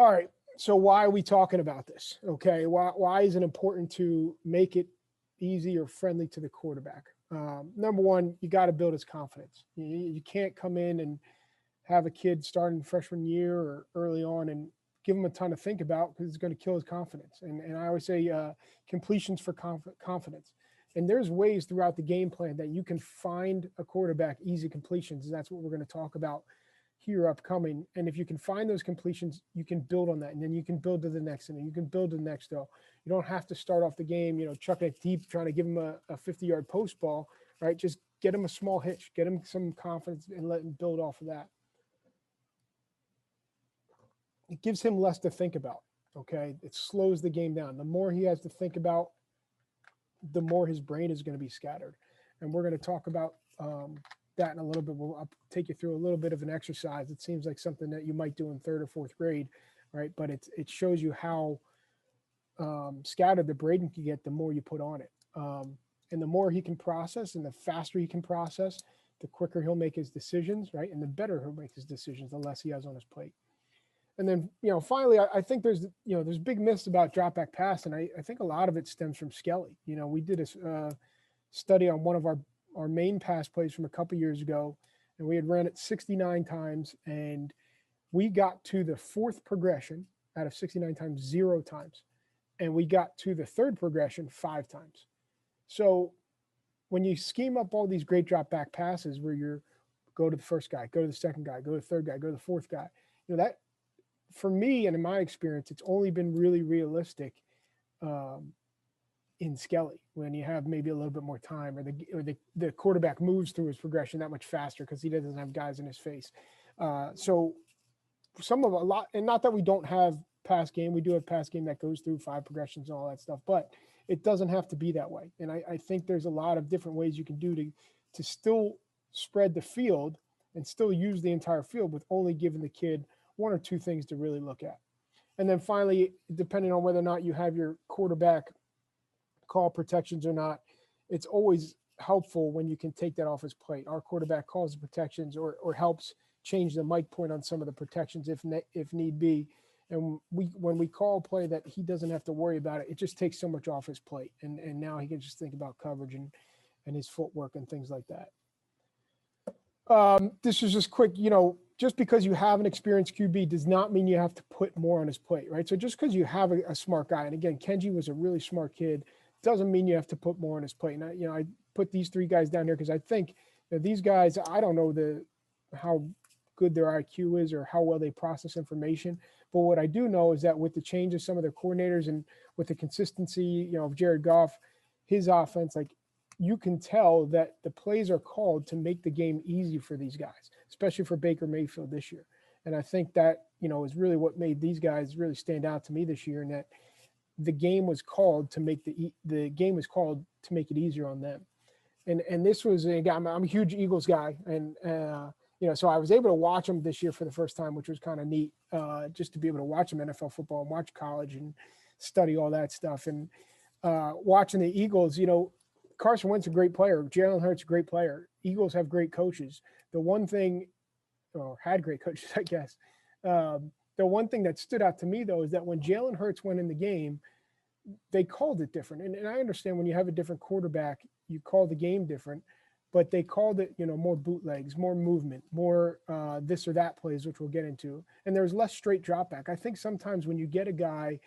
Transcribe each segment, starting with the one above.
All right. So why are we talking about this? Okay. Why is it important to make it easy or friendly to the quarterback? Number one, you got to build his confidence. You can't come in and have a kid starting freshman year or early on and give him a ton to think about because it's going to kill his confidence. And I always say completions for confidence. And there's ways throughout the game plan that you can find a quarterback easy completions. And that's what we're going to talk about here upcoming. And if you can find those completions, you can build on that. And then you can build to the next inning. You can build to the next throw. You don't have to start off the game, chucking it deep, trying to give him a 50-yard post ball, right? Just get him a small hitch, get him some confidence and let him build off of that. It gives him less to think about, okay? It slows the game down. The more he has to think about, the more his brain is going to be scattered. And we're going to talk about that in a little bit. I'll take you through a little bit of an exercise. It seems like something that you might do in third or fourth grade, right? But it shows you how scattered the brain can get the more you put on it. And the more he can process and the faster he can process, the quicker he'll make his decisions, right? And the better he'll make his decisions, the less he has on his plate. And then, finally, I think there's big myths about drop back pass. And I think a lot of it stems from Skelly. We did a study on one of our main pass plays from a couple years ago, and we had ran it 69 times, and we got to the fourth progression out of 69 times 0 times, and we got to the third progression 5 times. So when you scheme up all these great drop back passes where you're go to the first guy, go to the second guy, go to the third guy, go to the fourth guy, that for me and in my experience, it's only been really realistic in Skelly when you have maybe a little bit more time, or the quarterback moves through his progression that much faster because he doesn't have guys in his face. So a lot, and not that we don't have pass game, we do have pass game that goes through 5 progressions and all that stuff, but it doesn't have to be that way. And I think there's a lot of different ways you can do to still spread the field and still use the entire field with only giving the kid 1 or 2 things to really look at. And then finally, depending on whether or not you have your quarterback call protections or not, it's always helpful when you can take that off his plate. Our quarterback calls the protections or helps change the mic point on some of the protections if need be. And when we call a play that he doesn't have to worry about it, it just takes so much off his plate. And now he can just think about coverage and his footwork and things like that. This is just quick, just because you have an experienced QB does not mean you have to put more on his plate, right? So just because you have a smart guy, and again, Kenji was a really smart kid, doesn't mean you have to put more on his plate. And I put these 3 guys down here because I think that these guys, I don't know how good their IQ is or how well they process information. But what I do know is that with the change of some of their coordinators and with the consistency, of Jared Goff, his offense, like you can tell that the plays are called to make the game easy for these guys, especially for Baker Mayfield this year. And I think that, is really what made these guys really stand out to me this year, and that the game was called to make the game was called to make it easier on them. And this was I'm a huge Eagles guy, and so I was able to watch them this year for the first time, which was kind of neat, just to be able to watch them NFL football and watch college and study all that stuff. And watching the Eagles, Carson Wentz a great player, Jalen Hurts a great player. Eagles have great coaches. The one thing, or had great coaches, I guess. The one thing that stood out to me though is that when Jalen Hurts went in the game, they called it different. And I understand when you have a different quarterback, you call the game different, but they called it, more bootlegs, more movement, more this or that plays, which we'll get into. And there's less straight drop back. I think sometimes when you get a guy,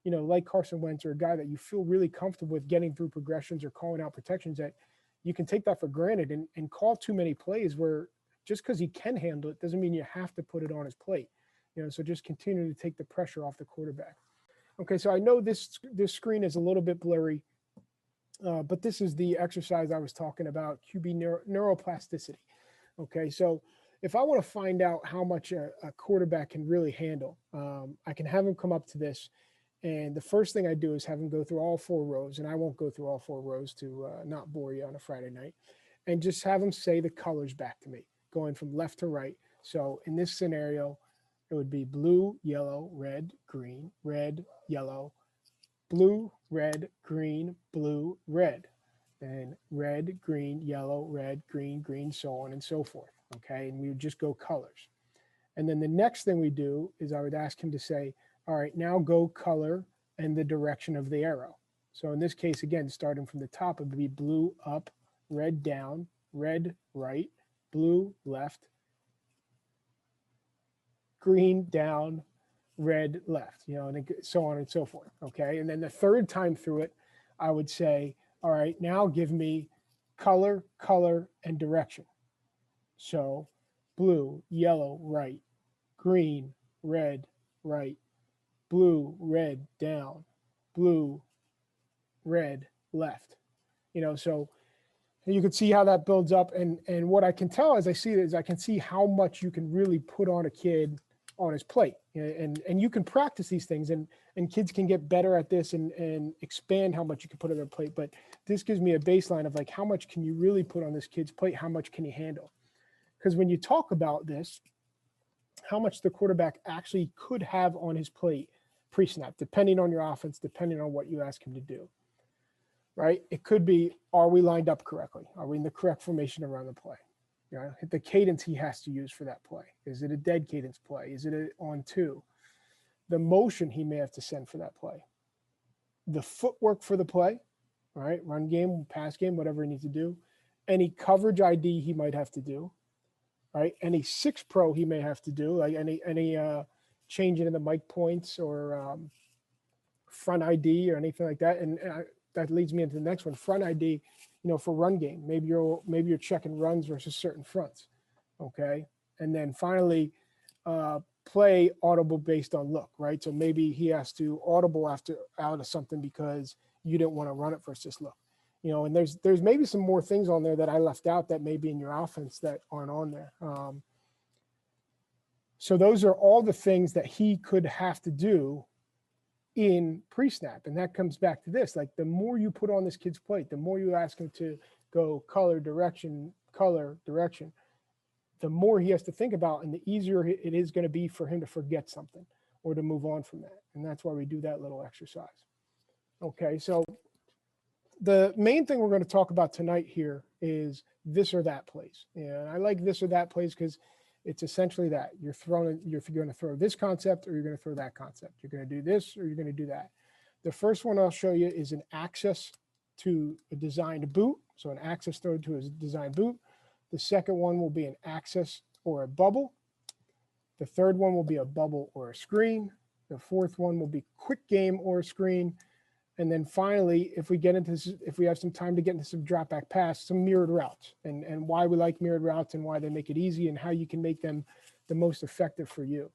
like Carson Wentz, or a guy that you feel really comfortable with getting through progressions or calling out protections, that you can take that for granted and call too many plays where just because he can handle it doesn't mean you have to put it on his plate. So just continue to take the pressure off the quarterback. Okay, so I know this screen is a little bit blurry, but this is the exercise I was talking about, QB neuroplasticity. Okay, so if I want to find out how much a quarterback can really handle, I can have him come up to this, and the first thing I do is have him go through all 4 rows, and I won't go through all 4 rows to not bore you on a Friday night, and just have him say the colors back to me, going from left to right. So in this scenario, it would be blue, yellow, red, yellow, blue, red, green, blue, red, then red, green, yellow, red, green, green, so on and so forth. Okay, and we would just go colors. And then the next thing we do is I would ask him to say, all right, now go color and the direction of the arrow. So in this case, again, starting from the top, it would be blue up, red down, red right, blue left, green down, red left, and so on and so forth. Okay. And then the third time through it, I would say, all right, now give me color, color, and direction. So blue, yellow, right, green, red, right, blue, red, down, blue, red, left. So you can see how that builds up. And what I can tell as I see it is I can see how much you can really put on a kid on his plate. And you can practice these things and kids can get better at this and expand how much you can put on their plate. But this gives me a baseline of like, how much can you really put on this kid's plate? How much can he handle? Because when you talk about this, how much the quarterback actually could have on his plate pre-snap, depending on your offense, depending on what you ask him to do, right? It could be, are we lined up correctly? Are we in the correct formation around the play? The cadence he has to use for that play. Is it a dead cadence play? Is it a on two? The motion he may have to send for that play. The footwork for the play, right? Run game, pass game, whatever he needs to do. Any coverage ID he might have to do, right? Any 6 pro he may have to do, like any changing in the mic points or front ID or anything like that. And that leads me into the next one, front ID, for run game. Maybe you're checking runs versus certain fronts, okay? And then finally, play audible based on look, right? So maybe he has to audible out of something because you didn't want to run it versus look. And there's maybe some more things on there that I left out that may be in your offense that aren't on there. So those are all the things that he could have to do in pre-snap. And that comes back to this, like the more you put on this kid's plate, the more you ask him to go color, direction, the more he has to think about and the easier it is going to be for him to forget something or to move on from that. And that's why we do that little exercise. Okay, so the main thing we're going to talk about tonight here is this or that plays. And I like this or that plays because it's essentially that you're going to throw this concept or you're going to throw that concept. You're going to do this or you're going to do that. The first one I'll show you is an access to a designed boot. So an access throw to a designed boot. The second one will be an access or a bubble. The third one will be a bubble or a screen. The fourth one will be quick game or a screen. And then finally, if we have some time to get into some drop back pass, some mirrored routes and why we like mirrored routes and why they make it easy and how you can make them the most effective for you.